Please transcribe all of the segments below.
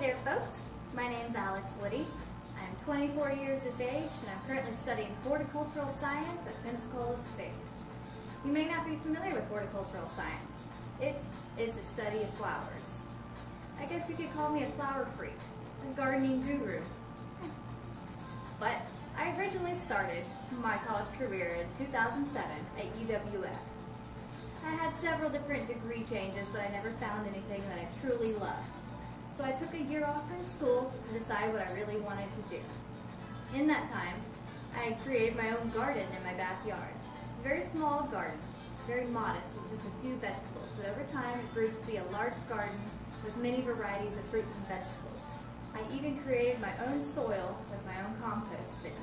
there folks, my name's Alex Woody. I'm 24 years of age and I'm currently studying horticultural science at Pensacola State. You may not be familiar with horticultural science. It is the study of flowers. I guess you could call me a flower freak, a gardening guru. But I originally started my college career in 2007 at UWF. I had several different degree changes, but I never found anything that I truly loved. So I took a year off from school to decide what I really wanted to do. In that time, I created my own garden in my backyard. It's a very small garden, very modest, with just a few vegetables, but over time it grew to be a large garden with many varieties of fruits and vegetables. I even created my own soil with my own compost bin.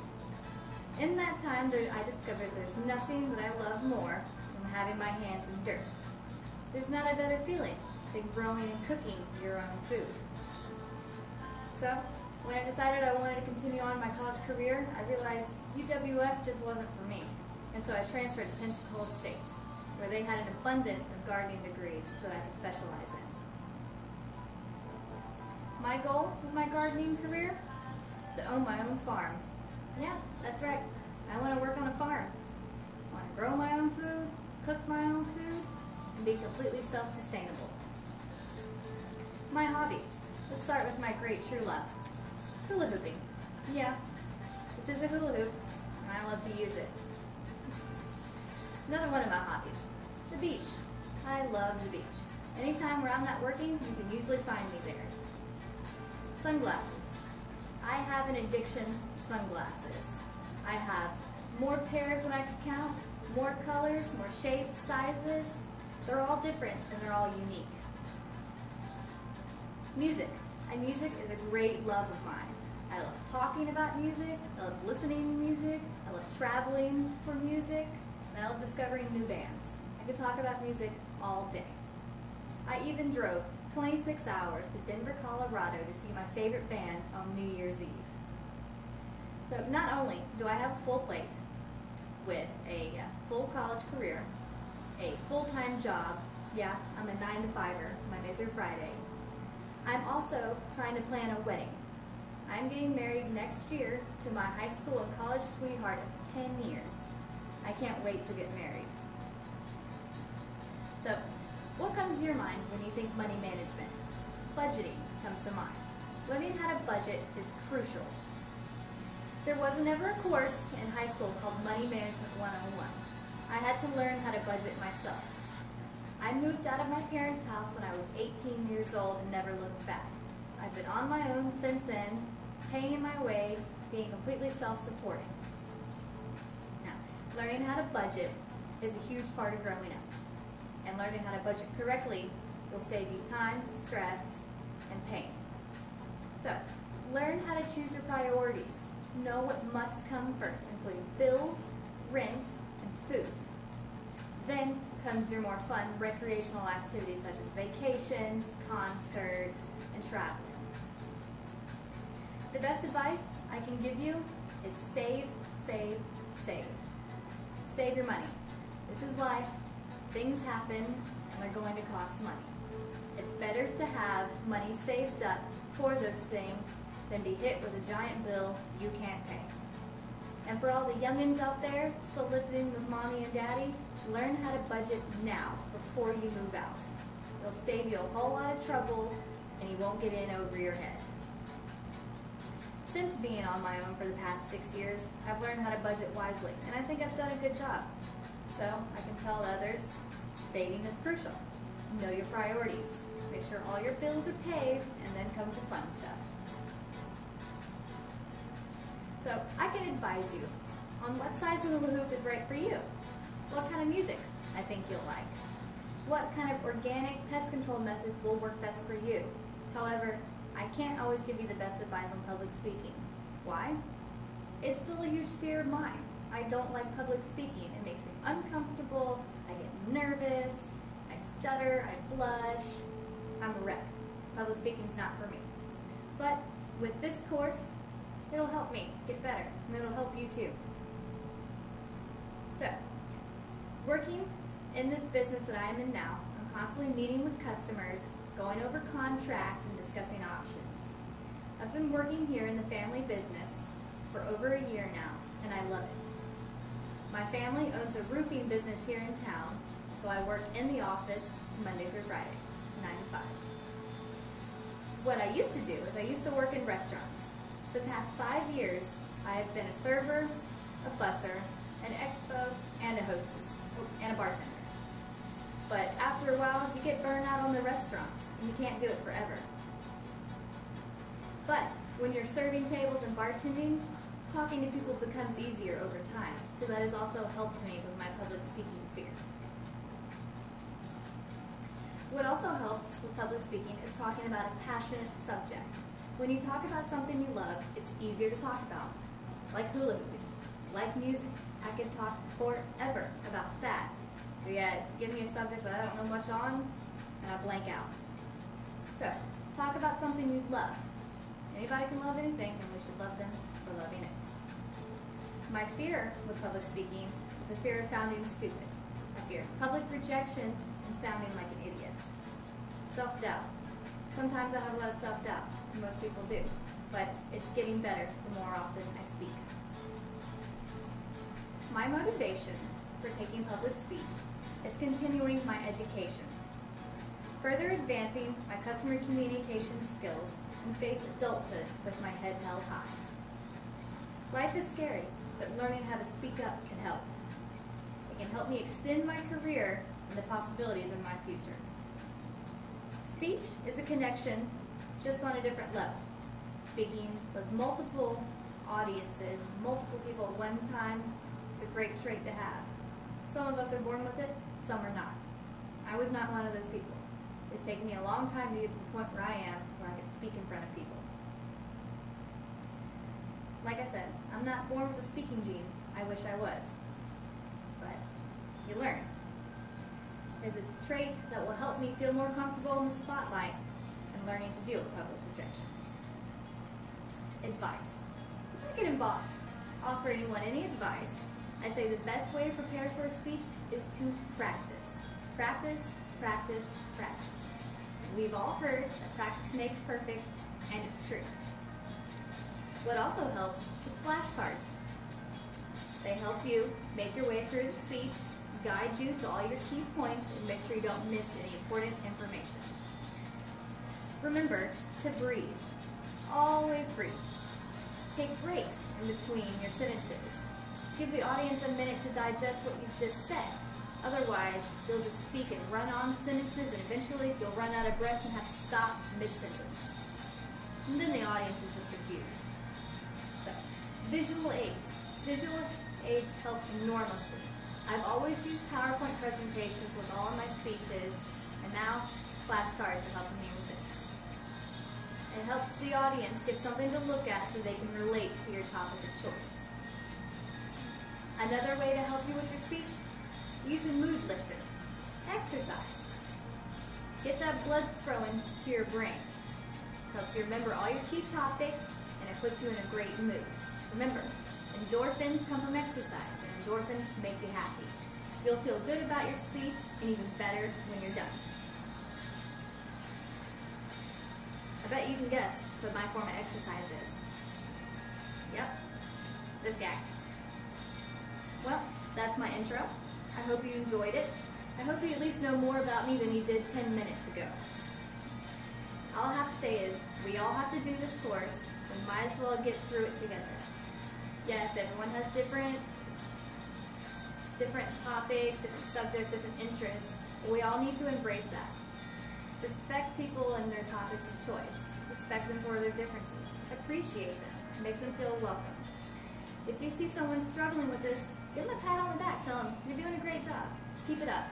In that time, I discovered there's nothing that I love more than having my hands in dirt. There's not a better feeling than growing and cooking your own food. So, when I decided I wanted to continue on my college career, I realized UWF just wasn't for me. And so I transferred to Pensacola State, where they had an abundance of gardening degrees that I could specialize in. My goal with my gardening career is to own my own farm. Yeah, that's right. I want to work on a farm. I want to grow my own food, cook my own food, and be completely self-sustainable. My hobbies. Let's start with my great true love. Hula hooping. Yeah, this is a hula hoop, and I love to use it. Another one of my hobbies. The beach. I love the beach. Anytime where I'm not working, you can usually find me there. Sunglasses. I have an addiction to sunglasses. I have more pairs than I could count, more colors, more shapes, sizes. They're all different and they're all unique. Music. Music is a great love of mine. I love talking about music, I love listening to music, I love traveling for music, and I love discovering new bands. I could talk about music all day. I even drove 26 hours to Denver, Colorado to see my favorite band on New Year's Eve. So not only do I have a full plate with a full college career, a full-time job, yeah, I'm a 9-to-5er, Monday through Friday, I'm also trying to plan a wedding. I'm getting married next year to my high school and college sweetheart of 10 years. I can't wait to get married. So, what comes to your mind when you think money management? Budgeting comes to mind. Learning how to budget is crucial. There wasn't ever a course in high school called Money Management 101. I had to learn how to budget myself. I moved out of my parents' house when I was 18 years old and never looked back. I've been on my own since then, paying my way, being completely self-supporting. Now, learning how to budget is a huge part of growing up. And learning how to budget correctly will save you time, stress, and pain. So, learn how to choose your priorities. Know what must come first, including bills, rent, and food. Then comes your more fun recreational activities such as vacations, concerts, and traveling. The best advice I can give you is save, save, save. Save your money. This is life. Things happen, and they're going to cost money. It's better to have money saved up for those things than be hit with a giant bill you can't pay. And for all the youngins out there still living with mommy and daddy, learn how to budget now before you move out. It'll save you a whole lot of trouble, and you won't get in over your head. Since being on my own for the past 6 years, I've learned how to budget wisely, and I think I've done a good job. So I can tell others, saving is crucial. Know your priorities. Make sure all your bills are paid, and then comes the fun stuff. So I can advise you on what size of hula hoop is right for you. What kind of music I think you'll like. What kind of organic pest control methods will work best for you. However, I can't always give you the best advice on public speaking. Why? It's still a huge fear of mine. I don't like public speaking. It makes me uncomfortable, I get nervous, I stutter, I blush. I'm a wreck. Public speaking's not for me. But with this course, it'll help me get better, and it'll help you too. So, working in the business that I am in now, I'm constantly meeting with customers, going over contracts and discussing options. I've been working here in the family business for over a year now, and I love it. My family owns a roofing business here in town, so I work in the office Monday through Friday, 9 to 5. What I used to do is I used to work in restaurants. For the past 5 years, I have been a server, a busser, an expo, and a hostess, and a bartender. But after a while, you get burned out on the restaurants, and you can't do it forever. But when you're serving tables and bartending, talking to people becomes easier over time, so that has also helped me with my public speaking fear. What also helps with public speaking is talking about a passionate subject. When you talk about something you love, it's easier to talk about, like hula hooping, like music. I could talk forever about that. But yet, give me a subject that I don't know much on, and I blank out. So, talk about something you love. Anybody can love anything, and we should love them for loving it. My fear with public speaking is a fear of sounding stupid. I fear public rejection and sounding like an idiot. Self-doubt. Sometimes I have a lot of self-doubt, and most people do, but it's getting better the more often I speak. My motivation for taking public speech is continuing my education, further advancing my customer communication skills, and face adulthood with my head held high. Life is scary, but learning how to speak up can help. It can help me extend my career and the possibilities in my future. Speech is a connection, just on a different level. Speaking with multiple audiences, multiple people at one time, it's a great trait to have. Some of us are born with it, some are not. I was not one of those people. It's taken me a long time to get to the point where I am, where I can speak in front of people. Like I said, I'm not born with a speaking gene. I wish I was. But you learn. It's a trait that will help me feel more comfortable in the spotlight and learning to deal with public rejection. Advice. If I could offer anyone any advice, I'd say the best way to prepare for a speech is to practice. Practice, practice, practice. We've all heard that practice makes perfect, and it's true. What also helps is flashcards. They help you make your way through the speech, guide you to all your key points, and make sure you don't miss any important information. Remember to breathe. Always breathe. Take breaks in between your sentences. Give the audience a minute to digest what you've just said. Otherwise, you'll just speak and run on sentences, and eventually you'll run out of breath and have to stop mid-sentence. And then the audience is just confused. So, visual aids. Visual aids help enormously. I've always used PowerPoint presentations with all of my speeches, and now flashcards are helping me with this. It helps the audience get something to look at so they can relate to your topic of choice. Another way to help you with your speech, use a mood lifter. Exercise. Get that blood flowing to your brain. Helps you remember all your key topics, and it puts you in a great mood. Remember, endorphins come from exercise, and endorphins make you happy. You'll feel good about your speech, and even better when you're done. I bet you can guess what my form of exercise is. Yep, this guy. Well, that's my intro. I hope you enjoyed it. I hope you at least know more about me than you did 10 minutes ago. All I have to say is, we all have to do this course, we might as well get through it together. Yes, everyone has different topics, different subjects, different interests, but we all need to embrace that. Respect people and their topics of choice. Respect them for their differences. Appreciate them. Make them feel welcome. If you see someone struggling with this, give them a pat on the back. Tell them, you're doing a great job. Keep it up.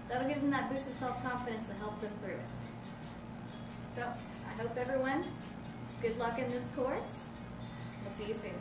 That'll give them that boost of self-confidence to help them through it. So, I hope everyone, good luck in this course. We'll see you soon.